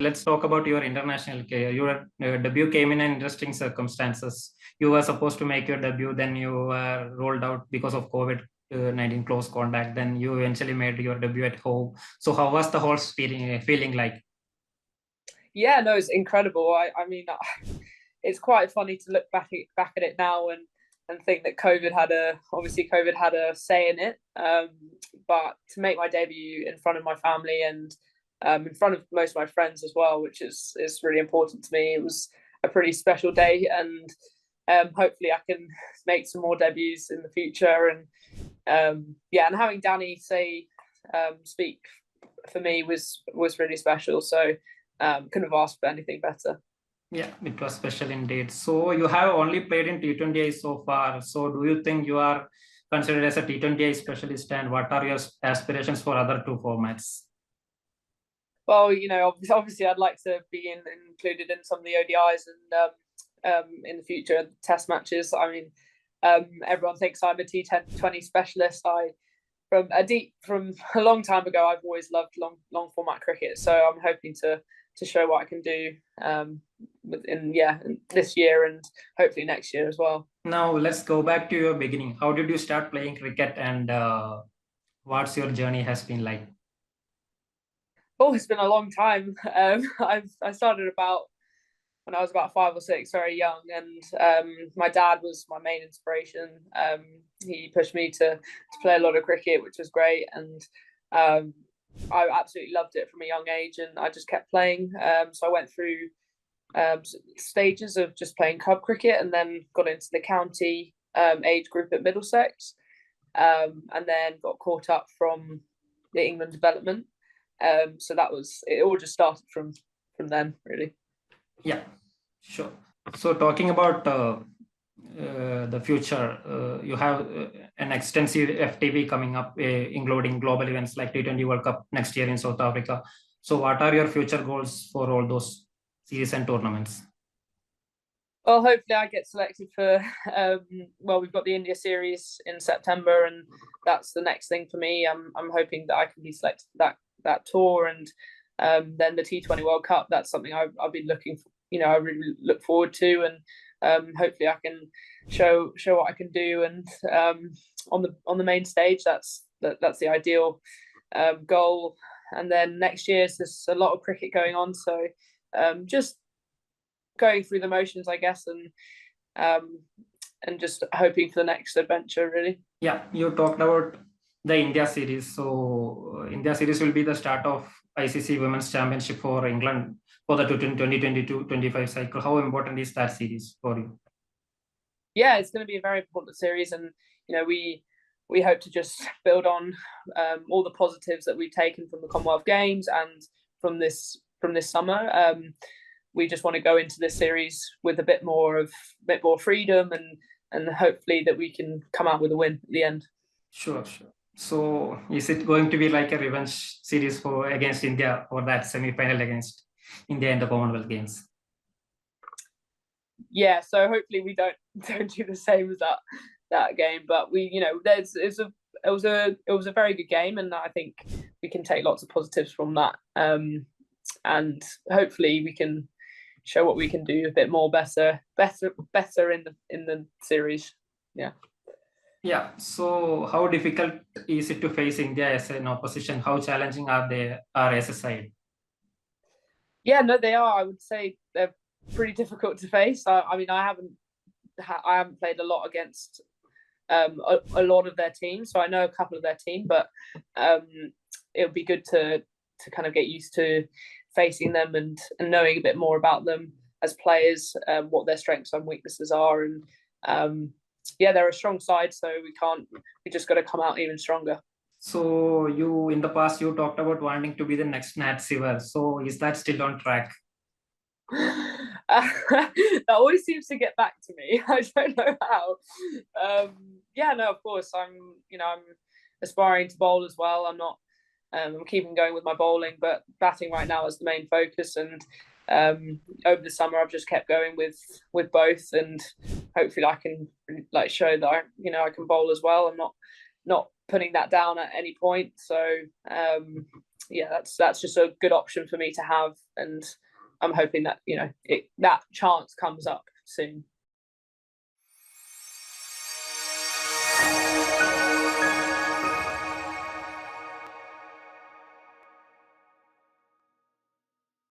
Let's talk about your international career. Your debut came in interesting circumstances. You were supposed to make your debut, then you were rolled out because of COVID-19 close contact. Then you eventually made your debut at home. So how was the whole feeling like? Yeah, no, it's incredible. I mean, it's quite funny to look back at it now and think that COVID had a say in it. But to make my debut in front of my family and in front of most of my friends as well, which is really important to me, it was a pretty special day, and hopefully I can make some more debuts in the future. And yeah, and having Danny speak for me was really special. So couldn't have asked for anything better. Yeah, it was special indeed. So you have only played in T20I so far. So do you think you are considered as a T20I specialist, and what are your aspirations for other two formats? Well, obviously, I'd like to be included in some of the ODIs and in the future test matches. I mean, everyone thinks I'm a T20 specialist. From a long time ago, I've always loved long format cricket. So I'm hoping to show what I can do in this year and hopefully next year as well. Now let's go back to your beginning. How did you start playing cricket, and what's your journey has been like? Oh, it's been a long time. I started when I was about 5 or 6, very young, and my dad was my main inspiration. He pushed me to play a lot of cricket, which was great, and I absolutely loved it from a young age, and I just kept playing. So I went through stages of just playing club cricket, and then got into the county age group at Middlesex, and then got caught up from the England development. So it all just started from then, really. Yeah, sure. So talking about the future, you have an extensive FTP coming up, including global events like T20 World Cup next year in South Africa. So what are your future goals for all those series and tournaments? Well, hopefully I get selected for, we've got the India series in September, and that's the next thing for me. I'm hoping that I can be selected for that tour, and then the T20 World Cup. That's something I've been looking for. I really look forward to, and hopefully I can show what I can do. And on the main stage, that's the ideal goal. And then next year, there's a lot of cricket going on, so just going through the motions, I guess, and just hoping for the next adventure, really. Yeah, you talked about the India series. So India series will be the start of ICC Women's Championship for England for the 2022-25 cycle. How important is that series for you? Yeah, it's going to be a very important series, and we hope to just build on all the positives that we've taken from the Commonwealth Games and from this summer. We just want to go into this series with a bit more freedom, and hopefully that we can come out with a win at the end. Sure. So is it going to be like a revenge series against India, or that semi-final against India in the Commonwealth Games? Yeah, so hopefully we don't do the same as that game, but it was a very good game, and I think we can take lots of positives from that, and hopefully we can show what we can do a bit more better in the series. Yeah. So how difficult is it to face India as an opposition? How challenging are they as a side? Yeah, no, they are. I would say they're pretty difficult to face. I mean, I haven't played a lot against a lot of their teams, so I know a couple of their team, but it would be good to kind of get used to facing them and knowing a bit more about them as players, what their strengths and weaknesses are, and they're a strong side, so we just got to come out even stronger. So in the past, you talked about wanting to be the next Nat Sciver. So is that still on track? That always seems to get back to me. I don't know how. No, of course I'm aspiring to bowl as well. I'm keeping going with my bowling, but batting right now is the main focus. And over the summer, I've just kept going with both, and hopefully I can show that I can bowl as well. I'm not putting that down at any point. So yeah, that's just a good option for me to have, and I'm hoping that that chance comes up soon.